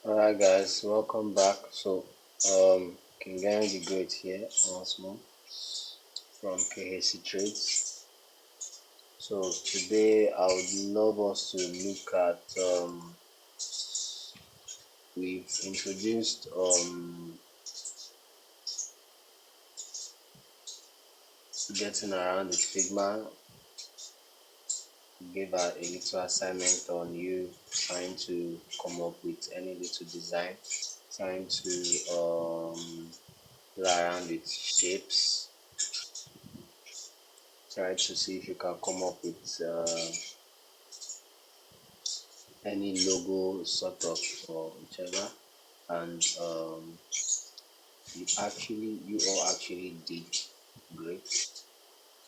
Alright guys, welcome back. King Gary the Great here once more from KHC Trades. So today I would love us to look at we've introduced getting around with Figma. We gave a little assignment on you trying to come up with any little design, trying to play around with shapes, try to see if you can come up with any logo sort of or whichever, and you all actually did great.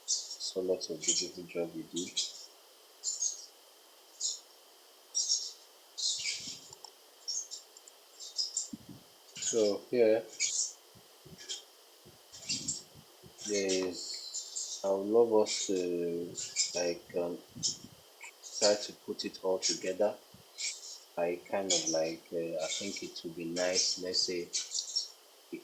So lots of beautiful job you did. So here there is, I would love us to try to put it all together. I kind of I think it would be nice, let's say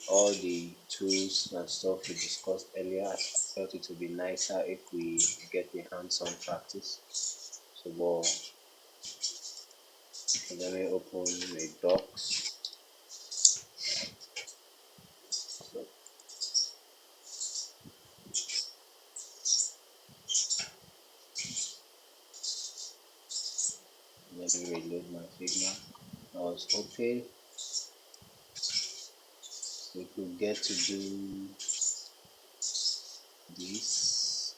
all the tools and stuff we discussed earlier. I felt it would be nicer if we get the hands-on practice. So let me open a docs. So let me reload my Figma. I was hoping we could get to do this.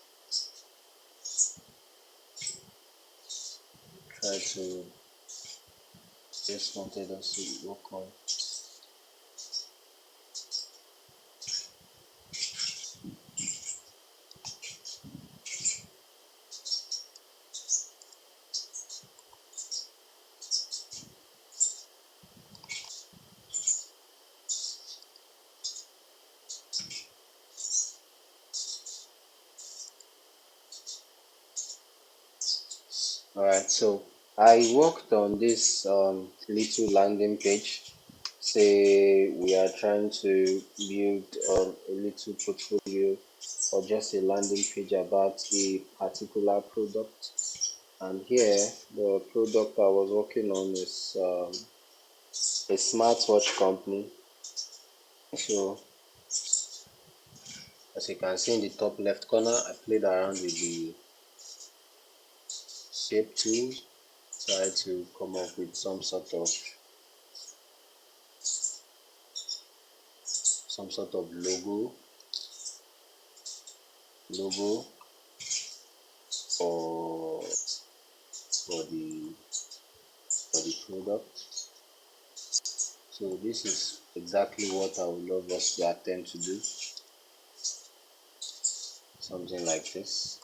Try to just wanted us to work on. Alright, so I worked on this little landing page. Say we are trying to build a little portfolio or just a landing page about a particular product. And here the product I was working on is a smartwatch company. So as you can see in the top left corner, I played around with the shape tool, try to come up with some sort of logo for the product. So this is exactly what I would love us to attempt to do. Something like this.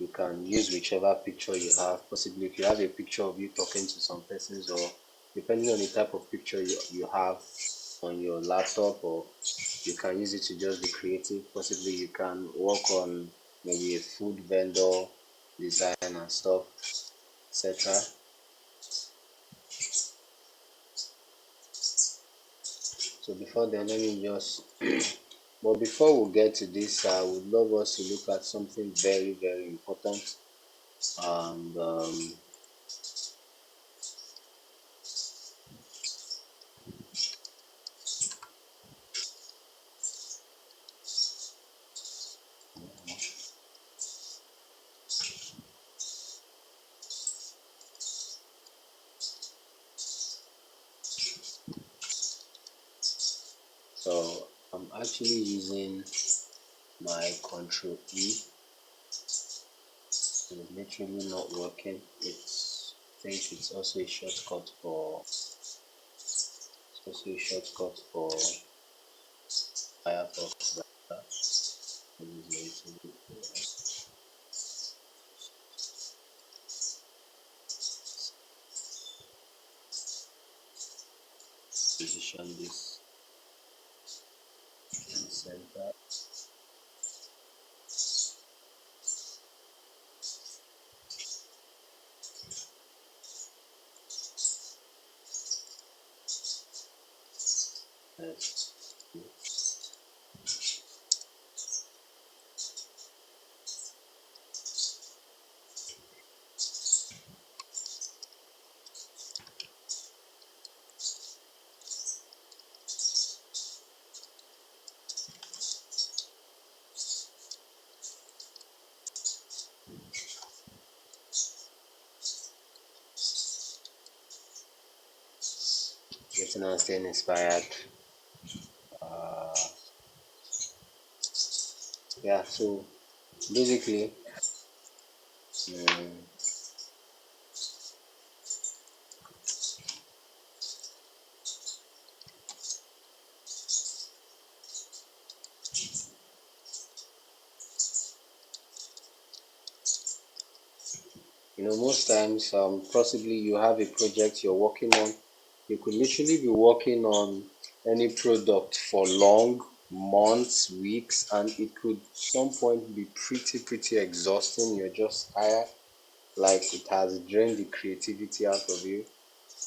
You can use whichever picture you have. Possibly if you have a picture of you talking to some persons, or depending on the type of picture you have on your laptop, or you can use it to just be creative. Possibly you can work on maybe a food vendor design and stuff, etc. So before then, let me just but before we get to this, I would love us to look at something very, very important. And so I'm actually using my Control E. It's literally not working. I think it's also a shortcut for Firefox. Position this in the center. Yes. Getting and staying inspired. Uh, yeah, so basically, mm, most times, possibly you have a project you're working on. You could literally be working on any product for long months, weeks, and it could some point be pretty exhausting. You're just tired, like it has drained the creativity out of you.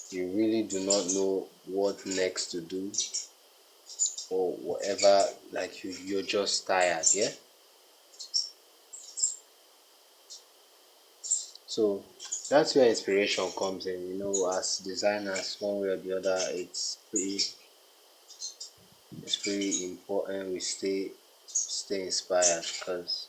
You really do not know what next to do or whatever. Like you're just tired, yeah. So that's where inspiration comes in. As designers, one way or the other, it's pretty important we stay inspired, because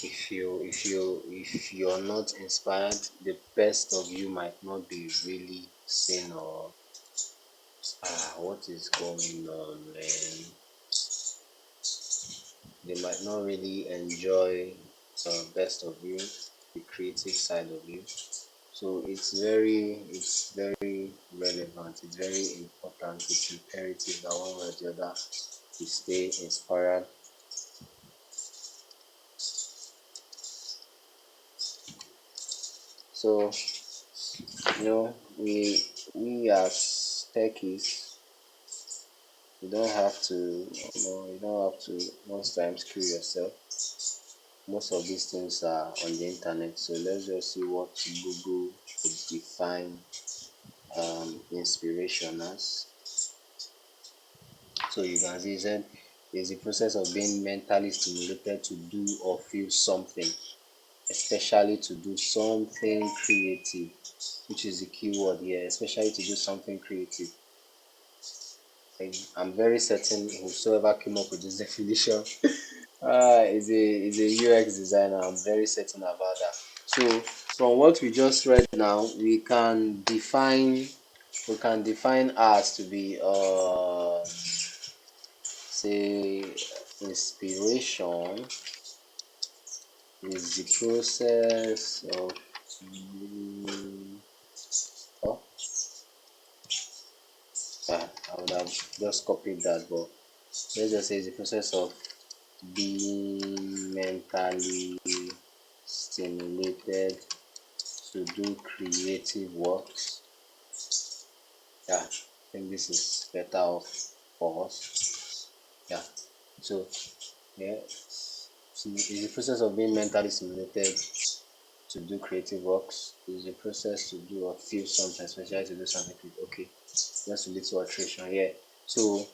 if you're not inspired, the best of you might not be really seen, or what is going on, man. They might not really enjoy the best of you, the creative side of you. So it's very relevant. It's very important. It's imperative that one way or the other we stay inspired. So we as techies, you don't have to most times kill yourself. Most of these things are on the internet. So let's just see what Google could define inspiration as. So you can see, it said is the process of being mentally stimulated to do or feel something, especially to do something creative, which is the key word here, especially to do something creative. I'm very certain whosoever came up with this definition is a UX designer. I'm very certain about that. So from what we just read now, we can define as to be say inspiration is the process of oh, I would have just copied that, but let's just say it's the process of being mentally stimulated to do creative works. Yeah, I think this is better off for us. Yeah. So yeah, it's the process of being mentally stimulated to do creative works. It's the process to do or feel something, especially to do something creative. Okay, just a little alteration here. So,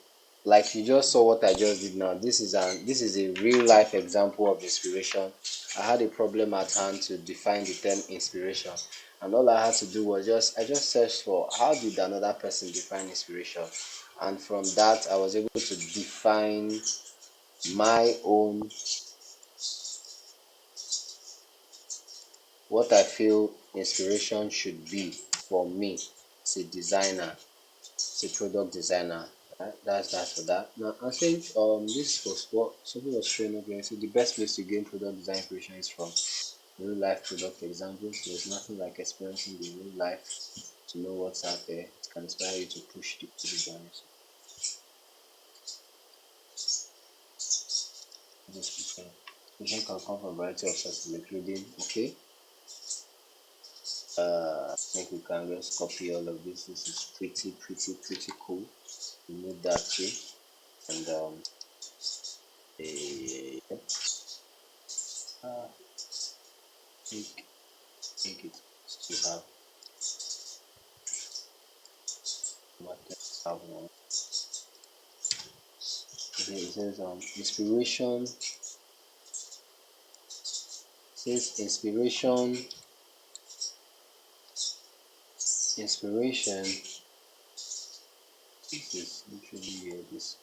like you just saw what I just did now. This is a real life example of inspiration. I had a problem at hand to define the term inspiration, and all I had to do was I just searched for how did another person define inspiration, and from that I was able to define my own, what I feel inspiration should be for me as a designer, as a product designer. Right? That's for that. Now I think this was what something was showing up here. So the best place to gain product design inspiration is from real life product examples. There's nothing like experiencing the real life to know what's out there. It can inspire you to push the design. So this inspiration can come from a variety of sources, including I think we can just copy all of this. This is pretty cool. We need that too. And make make it to have have one. Okay, it says inspiration. Says inspiration. This is literally this.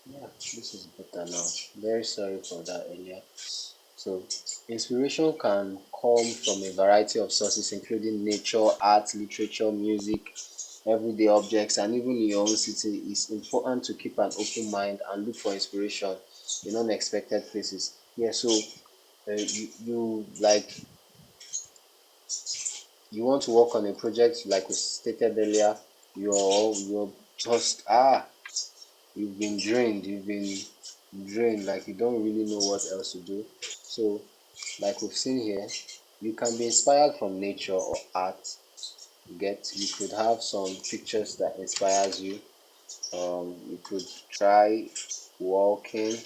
Yeah, this is better now. Very sorry for that earlier. So, inspiration can come from a variety of sources, including nature, art, literature, music, everyday objects, and even in your own city. It's important to keep an open mind and look for inspiration in unexpected places. Yeah, so you like you want to work on a project like we stated earlier. You're just you've been drained, like you don't really know what else to do. So, like we've seen here, you can be inspired from nature or art. You could have some pictures that inspires you. You could try walking.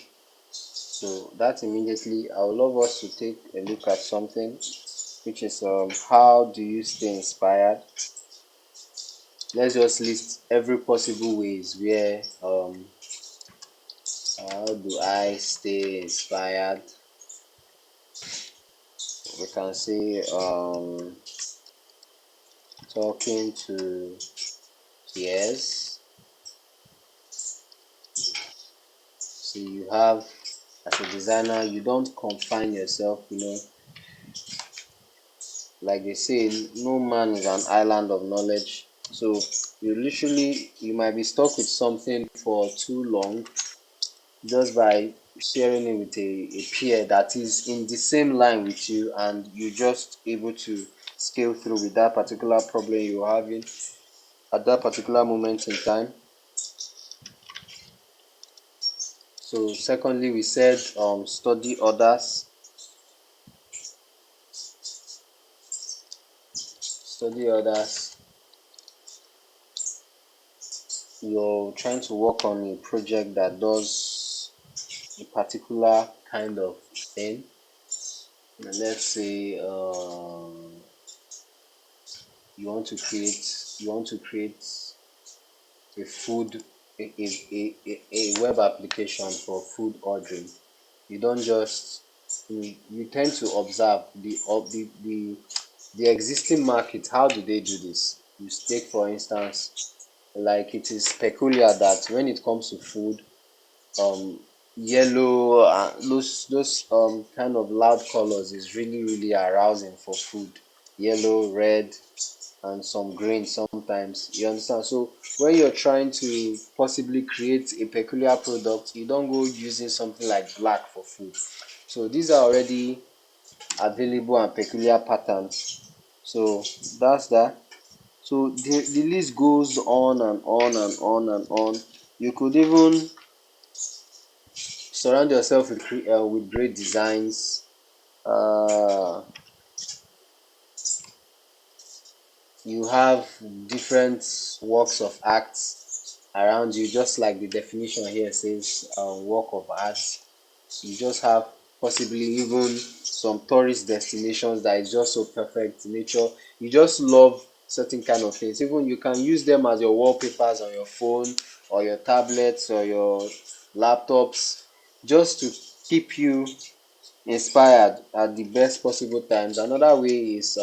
So that immediately, I would love us to take a look at something, which is how do you stay inspired? Let's just list every possible ways where how do I stay inspired? We can say talking to peers. So you have, as a designer, you don't confine yourself, like they say, no man is an island of knowledge. So you might be stuck with something for too long just by sharing it with a peer that is in the same line with you, and you just able to scale through with that particular problem you're having at that particular moment in time. So secondly, we said study others. You're trying to work on a project that does a particular kind of thing. And let's say you want to create a food a web application for food ordering. You don't just you tend to observe the existing market. How do they do this? You take for instance, like it is peculiar that when it comes to food, um yellow, those kind of loud colors is really really arousing for food. Yellow, red, and some green sometimes, you understand. So when you're trying to possibly create a peculiar product, you don't go using something like black for food. So these are already available and peculiar patterns. So that's that. So the list goes on and on and on and on. You could even surround yourself with great designs. uh, you have different works of art around you, just like the definition here says, work of art. You just have possibly even some tourist destinations that is just so perfect nature. You just love certain kind of things. Even you can use them as your wallpapers on your phone or your tablets or your laptops, just to keep you inspired at the best possible times. Another way is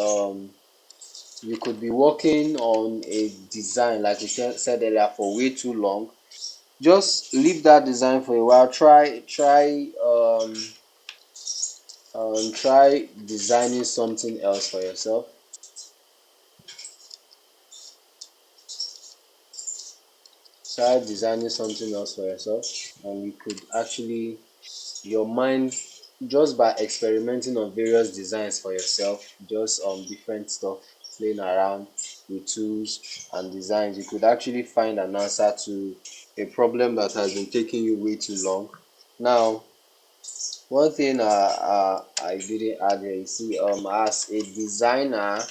you could be working on a design like we said earlier for way too long. Just leave that design for a while. Try designing something else for yourself. Try designing something else for yourself, and you could actually, your mind, just by experimenting on various designs for yourself, just different stuff, playing around with tools and designs, you could actually find an answer to a problem that has been taking you way too long. Now, one thing I didn't add here, you see, as a designer,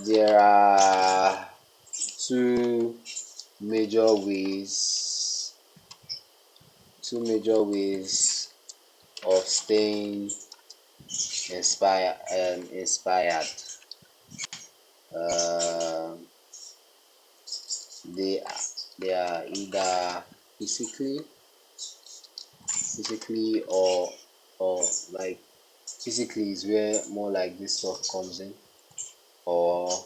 there are two major ways, of staying inspired. Um, they they are either physically, or like physically is where more like this stuff comes in, or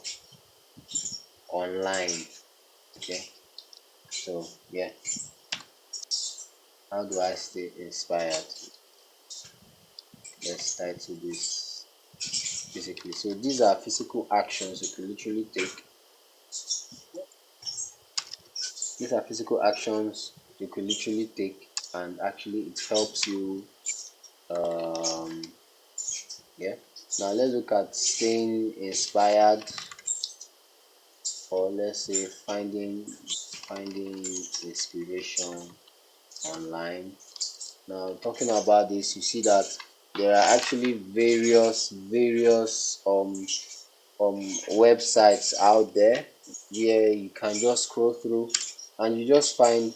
online. Okay, so yeah, how do I stay inspired? Let's title this physically. So these are physical actions you can literally take. These are physical actions you could literally take, and actually it helps you. Um, yeah. Now let's look at staying inspired, or let's say finding inspiration online. Now talking about this, you see that there are actually various websites out there where you can just scroll through and you just find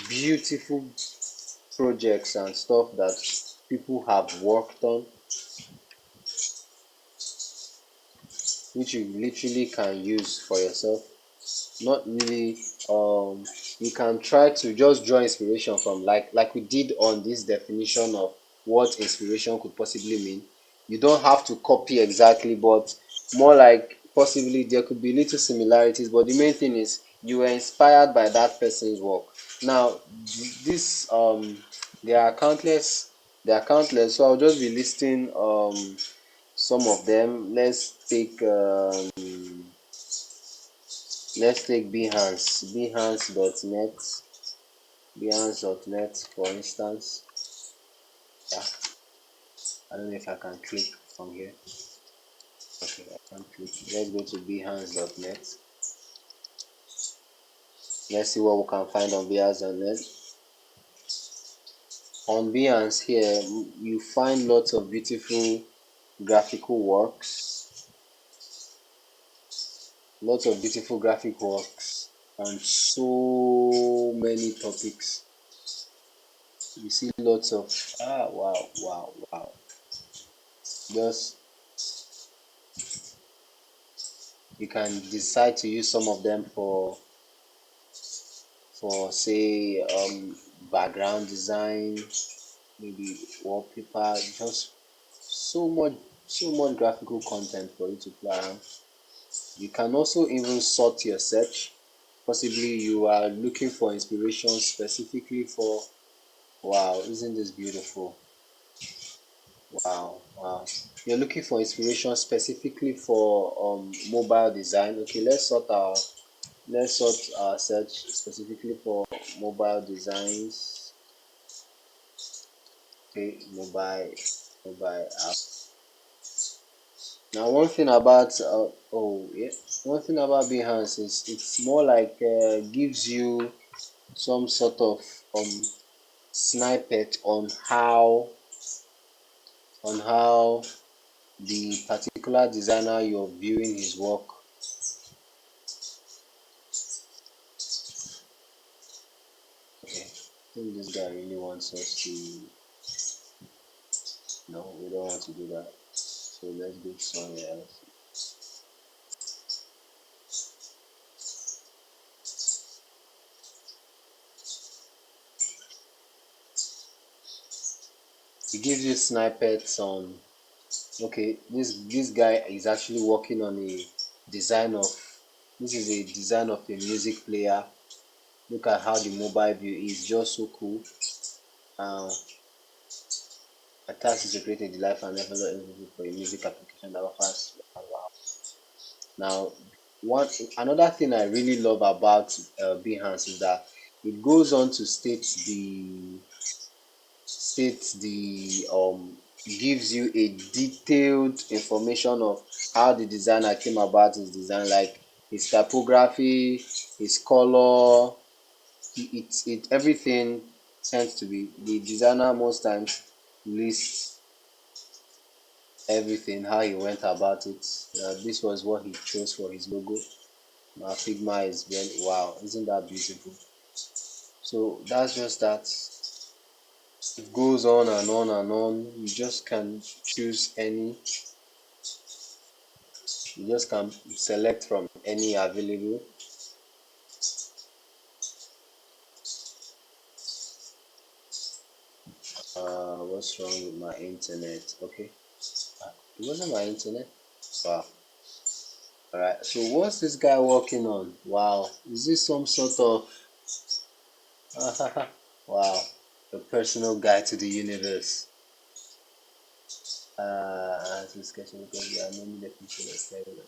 beautiful projects and stuff that people have worked on, which you literally can use for yourself. Not really. You can try to just draw inspiration from, like we did on this definition of what inspiration could possibly mean. You don't have to copy exactly, but more like possibly there could be little similarities, but the main thing is you were inspired by that person's work. Now this there are countless, so I'll just be listing some of them. Let's take Behance.net for instance. Yeah, I don't know if I can click from here. Okay, I can click. Let's go to Behance.net. Let's see what we can find on Behance.net. On Behance here, you find lots of beautiful graphical works, on so many topics. You see lots of wow. Just you can decide to use some of them for say background design, maybe wallpaper, just so much graphical content for you to play around. You can also even sort your search. Possibly you are looking for inspiration specifically for, wow, isn't this beautiful? Wow. You're looking for inspiration specifically for mobile design. Okay, let's sort our search specifically for mobile designs. Okay, mobile app. Now, one thing about Behance is it's more like gives you some sort of um snippet on how the particular designer you're viewing his work. Okay, I think this guy really wants us to. No, we don't want to do that. So let's go somewhere else. It gives you snippets on. Okay, this guy is actually working on a design of. This is a design of a music player. Look at how the mobile view is just so cool. Uh, a task is to create a delightful and envelope for a music application that offers. Wow. Now, another thing I really love about Behance is that it goes on to gives you a detailed information of how the designer came about his design, like his typography, his color, it everything tends to be the designer most times lists everything, how he went about it. This was what he chose for his logo. Now Figma is very wow, isn't that beautiful? So that's just that. It goes on and on and on. You just can choose any. You just can select from any available. What's wrong with my internet? Okay, it wasn't my internet. Wow. All right. So what's this guy working on? Wow. Is this some sort of wow, a personal guide to the universe? As a sketch because we are naming the future of Florida.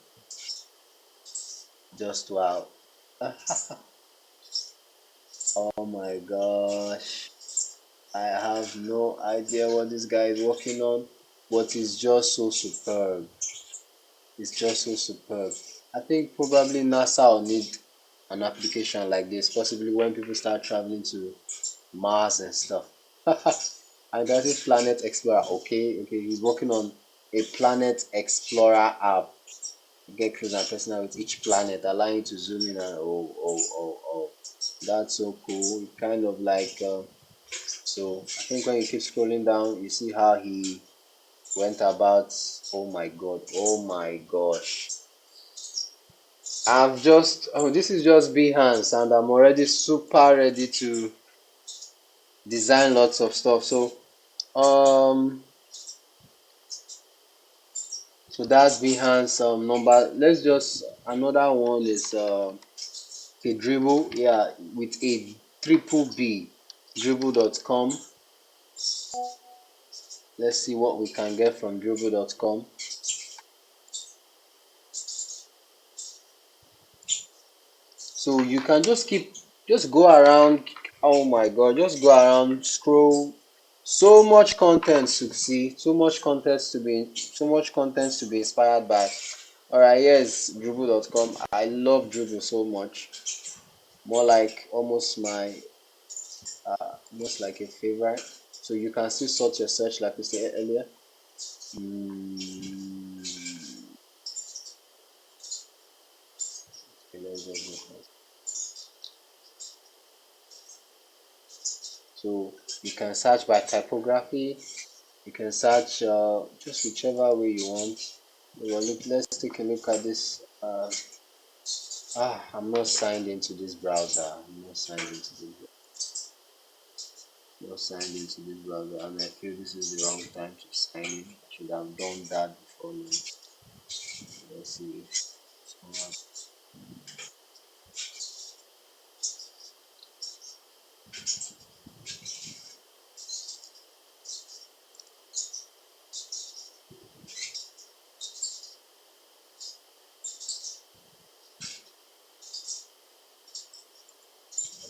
Just wow. Oh my gosh. I have no idea what this guy is working on, but it's just so superb. It's just so superb. I think probably NASA will need an application like this, possibly when people start traveling to Mars and stuff. And that is Planet Explorer. Okay, okay, he's working on a Planet Explorer app. Get closer and personal with each planet, allowing you to zoom in and oh. That's so cool. It kind of like so I think when you keep scrolling down, you see how he went about. Oh my god, oh my gosh. I've just this is just Behance and I'm already super ready to design lots of stuff. Um so that's Behance number. Let's just another one is okay, dribble, yeah, with a triple B, dribble.com. Let's see what we can get from dribble.com. So you can just go around. Oh my god, just go around, scroll. So much content to see, so much content to be inspired by. All right, yes, dribble.com. I love dribble so much, more like almost like a favorite. So you can still sort your search like we said earlier. Mm, okay, let's just go first. So you can search by typography. You can search just whichever way you want. Well, let's take a look at this. I'm not signed into this browser. I'm not signed into this browser, and I feel this is the wrong time to sign in. I should have done that before. Let's see.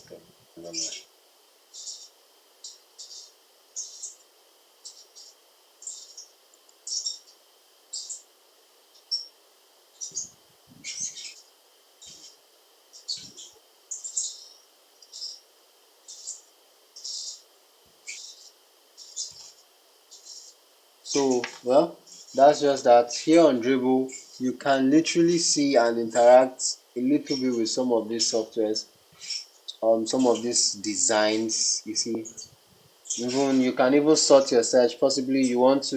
Okay, never mind. So, well, that's just that. Here on Dribble, you can literally see and interact a little bit with some of these softwares, some of these designs. You see, even you can even sort your search. Possibly you want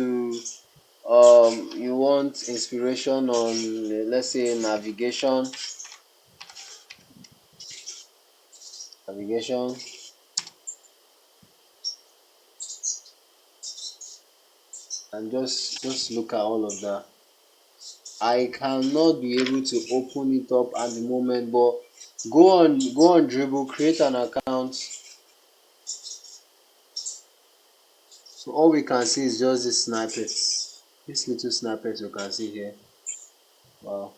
inspiration on, let's say, navigation, and just look at all of that. I cannot be able to open it up at the moment, but go on Dribble, create an account. So all we can see is just these snippets, these little snippets you can see here. Wow,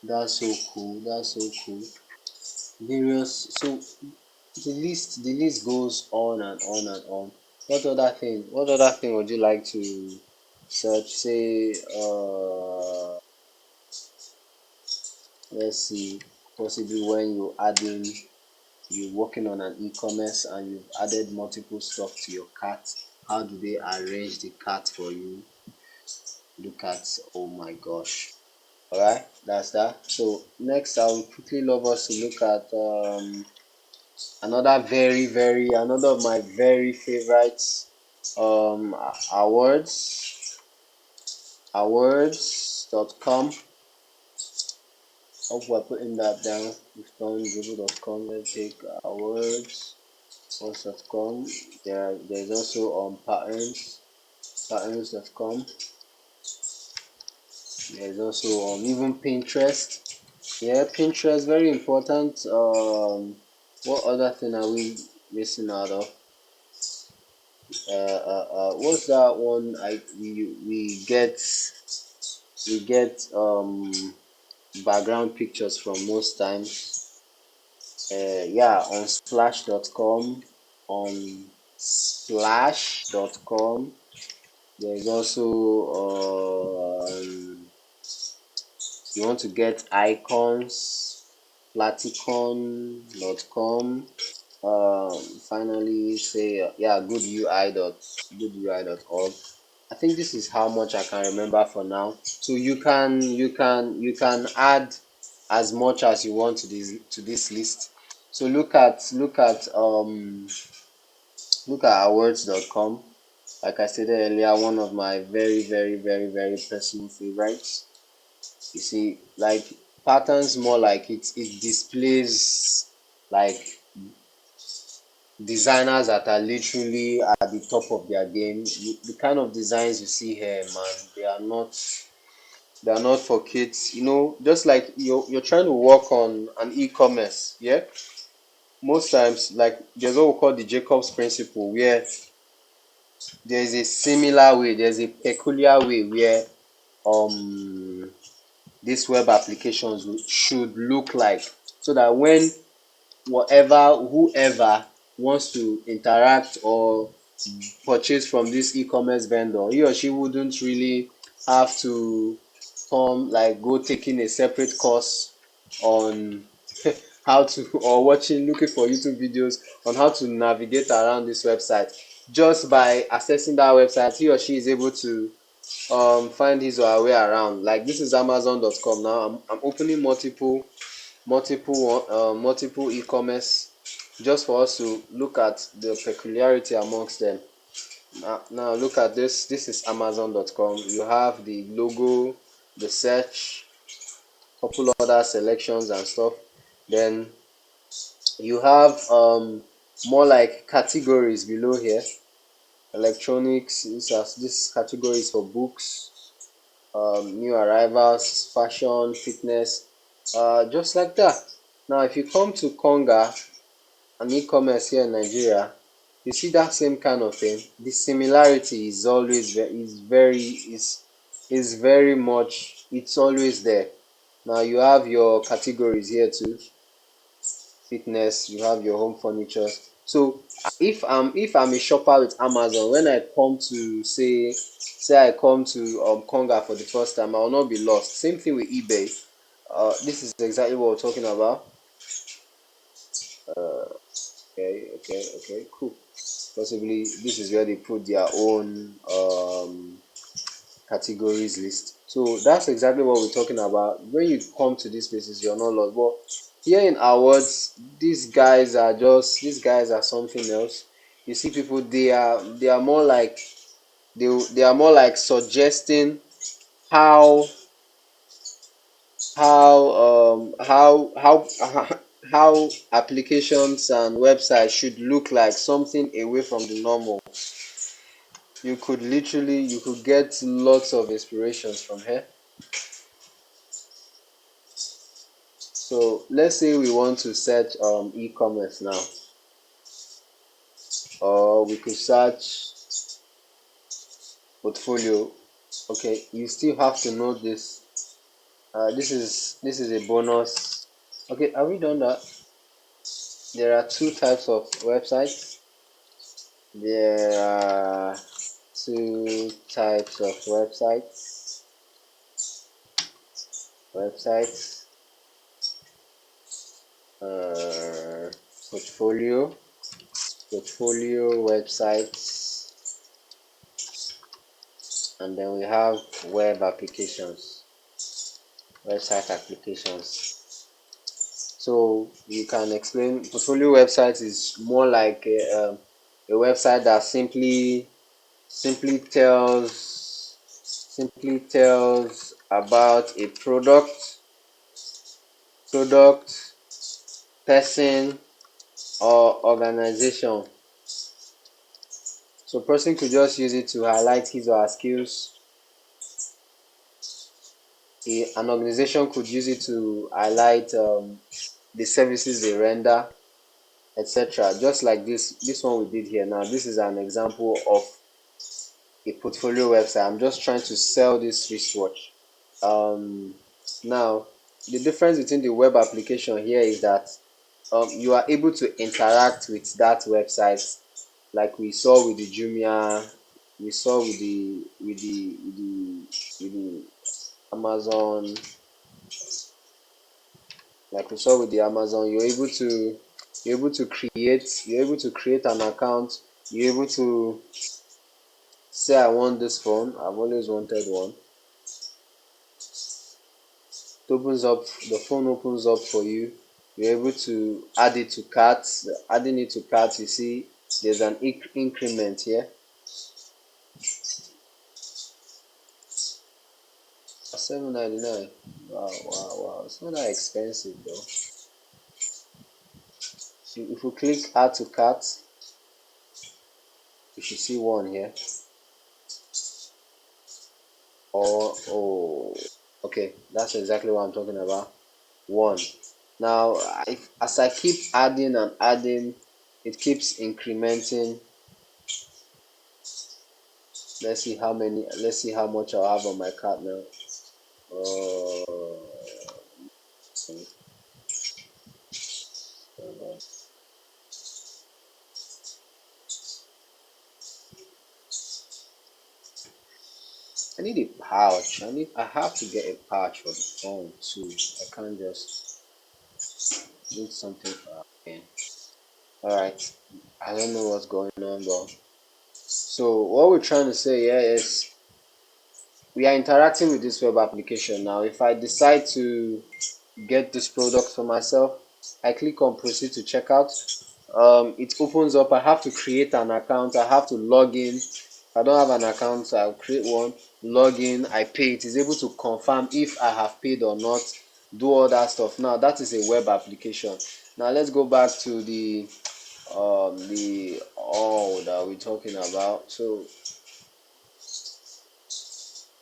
that's so cool. That's so cool. Various. So the list goes on and on and on. What other thing would you like to search? Say let's see, possibly when you add in you're working on an e-commerce and you've added multiple stuff to your cart. How do they arrange the cart for you? Look at, oh my gosh. All right, that's that. So next, I will quickly love us to look at another of my very favorites, awards, awards.com. Hope we're putting that down. We've done dribble.com. Let's take awards, awards.com. There's also patterns.com. There's also even Pinterest. Yeah, Pinterest, very important. What other thing are we missing out of? What's that one? We get background pictures from most times. Yeah, on splash.com, on splash.com. There's also you want to get icons, platicon.com. Finally, say yeah, goodui.org. I think this is how much I can remember for now. So you can add as much as you want to this list. So look at awards.com. Like I stated earlier, one of my very very very very personal favorites. You see, like patterns more like it displays like designers that are literally at the top of their game. The kind of designs you see here, man, they are not for kids. Just like you're trying to work on an e-commerce, yeah. Most times, like there's what we call the Jacob's principle, where there's a similar way, there's a peculiar way where um these web applications should look like, so that when whoever wants to interact or purchase from this e-commerce vendor, he or she wouldn't really have to come like go taking a separate course on how to, or looking for YouTube videos on how to navigate around this website. Just by accessing that website, he or she is able to find his or her way around. Like this is amazon.com. Now I'm opening multiple e-commerce just for us to look at the peculiarity amongst them. Now look at this. This is amazon.com. You have the logo, the search, couple other selections and stuff. Then you have more like categories below here. Electronics, this category is for books, new arrivals, fashion, fitness, just like that. Now if you come to Konga, an e-commerce here in Nigeria, you see that same kind of thing. The similarity is always is very much, it's always there. Now you have your categories here too. Fitness, you have your home furniture. So if I'm a shopper with Amazon, when I come to say I come to Konga for the first time, I will not be lost. Same thing with eBay. This is exactly what we're talking about. Okay, cool. Possibly this is where they put their own categories list. So that's exactly what we're talking about. When you come to these places, you're not lost. But here in our words, these guys are something else. You see people, they are more like they are more like suggesting how how applications and websites should look like, something away from the normal. You could get lots of inspirations from here. So let's say we want to search e-commerce now, or we could search portfolio. Okay, you still have to know this. This is a bonus. Okay, have we done that? There are two types of websites. There are two types of websites. Websites. portfolio, websites, and then we have web applications, website applications. So you can explain portfolio website is more like a website that simply tells about a product, person, or organization. So person could just use it to highlight his or her skills. An organization could use it to highlight the services they render, etc. Just like this one we did here. Now this is an example of a portfolio website. I'm just trying to sell this wristwatch. um Now the difference between the web application here is that you are able to interact with that website, like we saw with the Jumia, we saw with the Amazon, like we saw with the Amazon. You're able to create an account. You're able to say, I want this phone, I've always wanted one. It opens up, the phone opens up for you. You're able to add it to cart. Adding it to cart, you see there's an increment here. 7.99. Wow, wow, wow. It's not that expensive though. So if we click add to cart, you should see one here. Or oh, okay, that's exactly what I'm talking about. One. Now, as I keep adding and adding, it keeps incrementing. Let's see how much I'll have on my card now. uh, I need a pouch. I have to get a pouch for the phone too. I can't just need something for again. All right, I don't know what's going on, but so what we're trying to say here is we are interacting with this web application. Now if I decide to get this product for myself, I click on proceed to checkout. It opens up. I have to create an account. I have to log in. If I don't have an account, so I'll create one, log in, I pay. It is able to confirm if I have paid or not, do all that stuff. Now that is a web application. Now let's go back to the all that we're talking about. So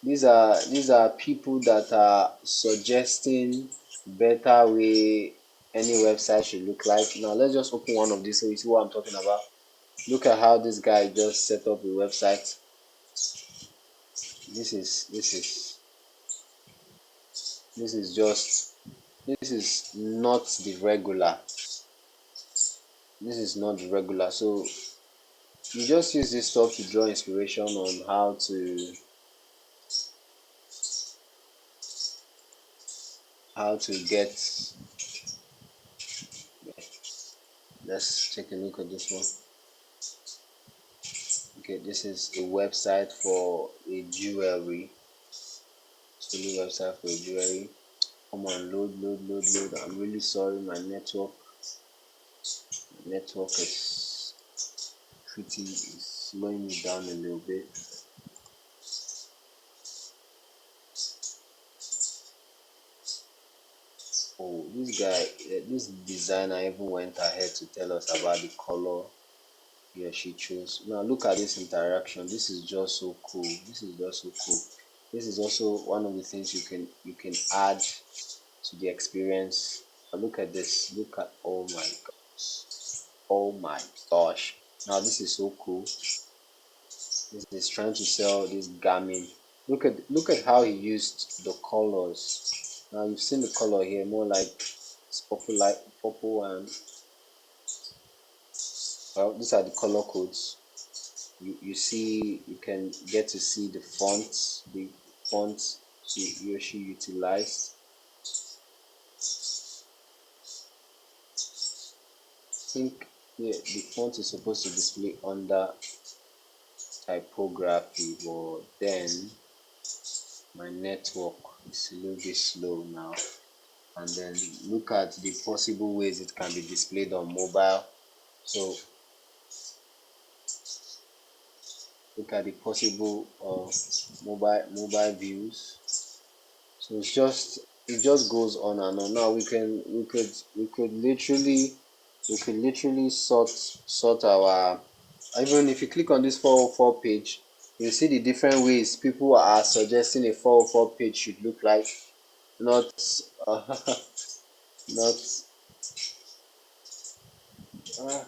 these are people that are suggesting better way any website should look like. Now let's just open one of these so you see what I'm talking about. Look at how this guy just set up a website. This is this is just this is not the regular. This is not the regular. So you just use this stuff to draw inspiration on how to get. Let's take a look at this one. Okay, this is a website for a jewelry. It's a new website for a jewelry. Come on, load. I'm really sorry, my network is slowing me down a little bit. Oh, this designer even went ahead to tell us about the color he or she chose. Now look at this interaction. This is just so cool. This is also one of the things you can add to the experience. Now look at this. Look at, oh my gosh. Oh my gosh. Now this is so cool. This is trying to sell this garment. Look at how he used the colors. Now you've seen the color here, more like it's purple, and well, these are the color codes. You see, you can get to see the fonts he or she utilized. think yeah, the font is supposed to display under typography, but then my network is a little bit slow now. And then look at the possible ways it can be displayed on mobile. So look at the possible mobile views. So it just goes on and on. Now we could literally sort our, even if you click on this 404 page, you see the different ways people are suggesting a 404 page should look like. Not not uh,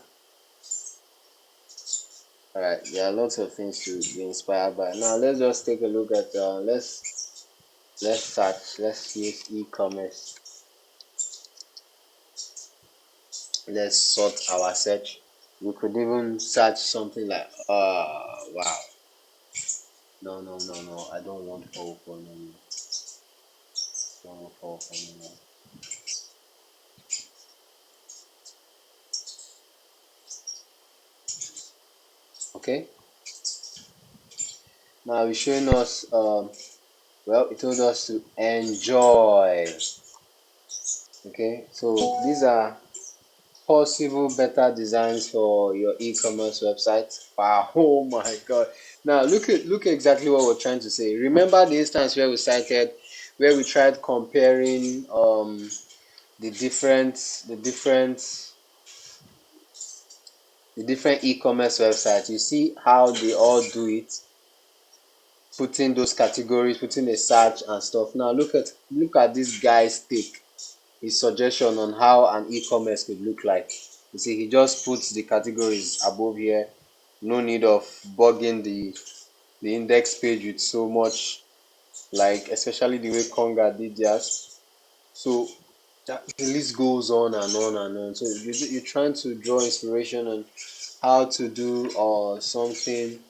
all right, there are lots of things to be inspired by. Now let's just take a look at let's search, let's use e-commerce. Let's sort our search. We could even search something like wow. No, I don't want 404 no more. Don't want 404 no more. Okay, now it's showing us well, it told us to enjoy. Okay, so these are possible better designs for your e-commerce website. Wow, oh my god. Now look at exactly what we're trying to say. Remember the instance where we cited, where we tried comparing the different the different the different e-commerce websites. You see how they all do it, putting those categories, putting a search and stuff. Now look at this guy's take, his suggestion on how an e-commerce could look like. You see, he just puts the categories above here. No need of bugging the index page with so much, like especially the way Conga did theirs. So that the list goes on and on and on. So you're trying to draw inspiration on how to do something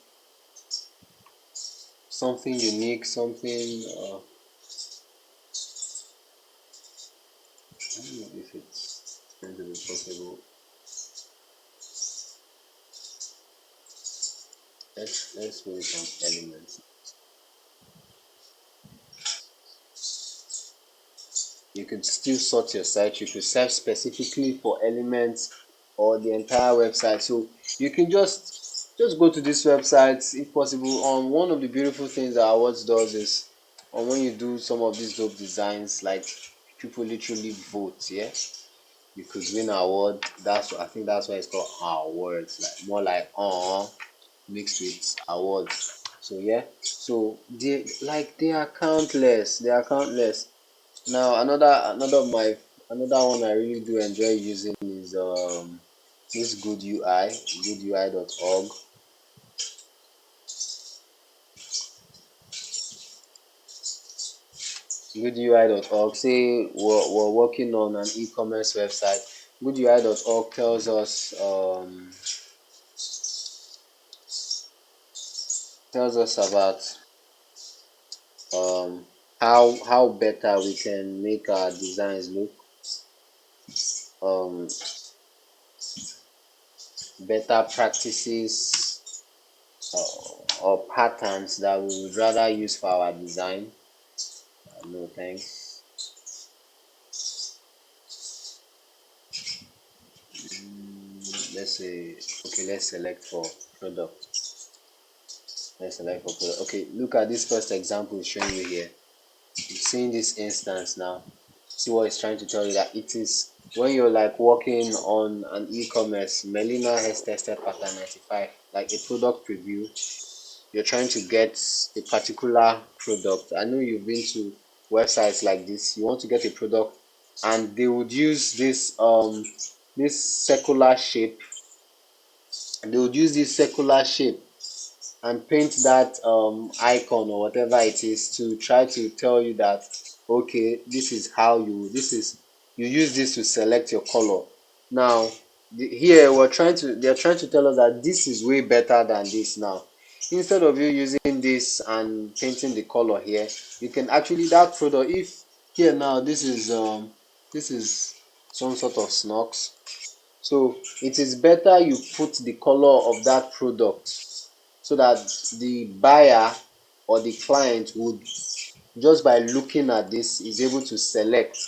unique, something I don't know if it's going to be possible. Let's wait on elements. You could still sort your site. You could search specifically for elements or the entire website. So you can just go to this website if possible. One of the beautiful things that awards does is when you do some of these dope designs, like people literally vote. Yeah, you could win an award. I think that's why it's called awards, like more like mixed with awards. So yeah, so they are countless. They are countless. Now another one I really do enjoy using is this goodui.org. Goodui.org. Say we're working on an e-commerce website. Goodui.org tells us about um how better we can make our designs look, um better practices or patterns that we would rather use for our design. No thanks. Let's say, okay, product. Let's select for product. Okay, look at this first example showing you here. You're seeing this instance now. See what it's trying to tell you, that it is when you're like working on an e-commerce, Melina has tested pattern 95, like a product review. You're trying to get a particular product. I know you've been to websites like this. You want to get a product, and they would use this circular shape. They would use this circular shape and paint that icon or whatever it is to try to tell you that, okay, you use this to select your color. Now here they're trying to tell us that this is way better than this. Now instead of you using this and painting the color here, you can actually, that product, if here now this is some sort of snocks. So it is better you put the color of that product so that the buyer or the client would, just by looking at this, is able to select,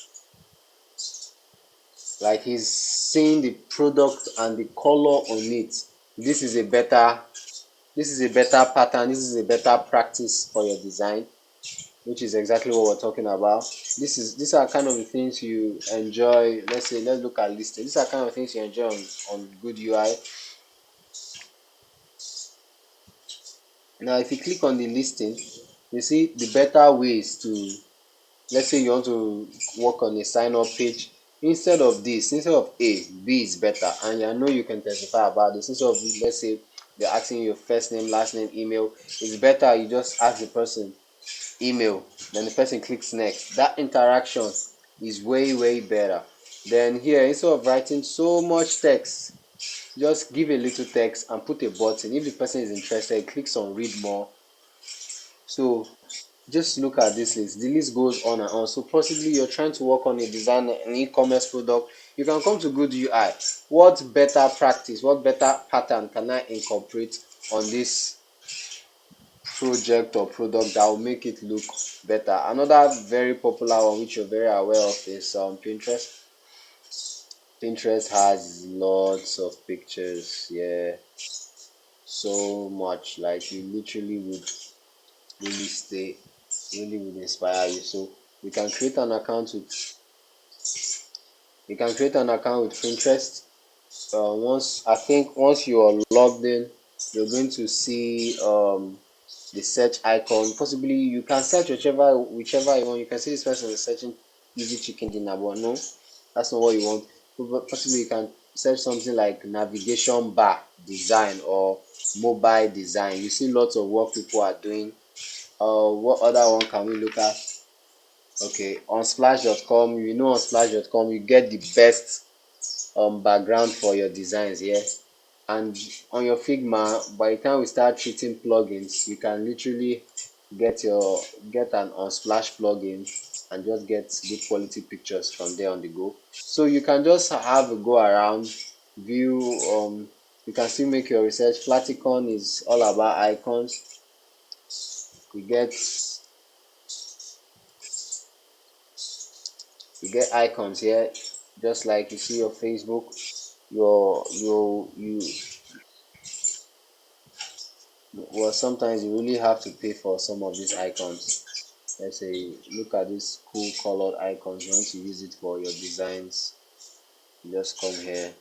like he's seeing the product and the color on it. This is a better, this is a better pattern, this is a better practice for your design, which is exactly what we're talking about. These are kind of the things you enjoy. Let's say, let's look at listing. These are kind of things you enjoy on good UI. Now if you click on the listing, you see the better ways to, let's say you want to work on a sign up page. Instead of this, instead of A, B is better, and I know you can testify about this. Instead of, let's say they're asking your first name, last name, email, it's better you just ask the person email, then the person clicks next. That interaction is way better. Then here, instead of writing so much text, just give a little text and put a button. If the person is interested, he clicks on read more. So just look at this list. The list goes on and on. So possibly you're trying to work on a design, an e-commerce product, you can come to good UI. What better practice, what better pattern can I incorporate on this project or product that will make it look better? Another very popular one which you're very aware of is Pinterest. Pinterest has lots of pictures, yeah, so much, like you literally would really stay, really would inspire you. So you can create an account with, you can create an account with Pinterest. Once, I think once you are logged in, you're going to see the search icon. Possibly you can search whichever you want. You can see this person is searching easy chicken dinner, but no, that's not what you want. Possibly you can search something like navigation bar design or mobile design. You see lots of work people are doing. What other one can we look at? Okay, on splash.com, you know, on splash.com you get the best background for your designs here. And on your Figma, by the time we start treating plugins, you can literally get an Unsplash plugin and just get good quality pictures from there on the go. So you can just have a go around, view, you can still make your research. Flaticon is all about icons. You get you get icons here, just like you see your Facebook, your you well, sometimes you really have to pay for some of these icons. Let's say, look at these cool colored icons. You want to use it for your designs, you just come here,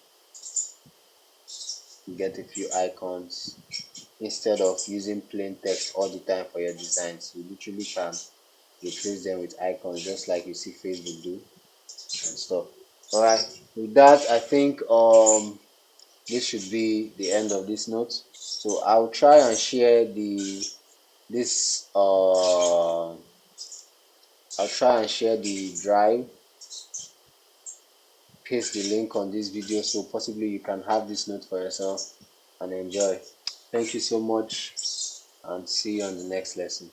you get a few icons. Instead of using plain text all the time for your designs, you literally can replace them with icons, just like you see Facebook do and stuff. All right, with that, I think this should be the end of this note. So I'll try and share this I'll try and share the drive, paste the link on this video, so possibly you can have this note for yourself and enjoy. Thank you so much, and see you on the next lesson.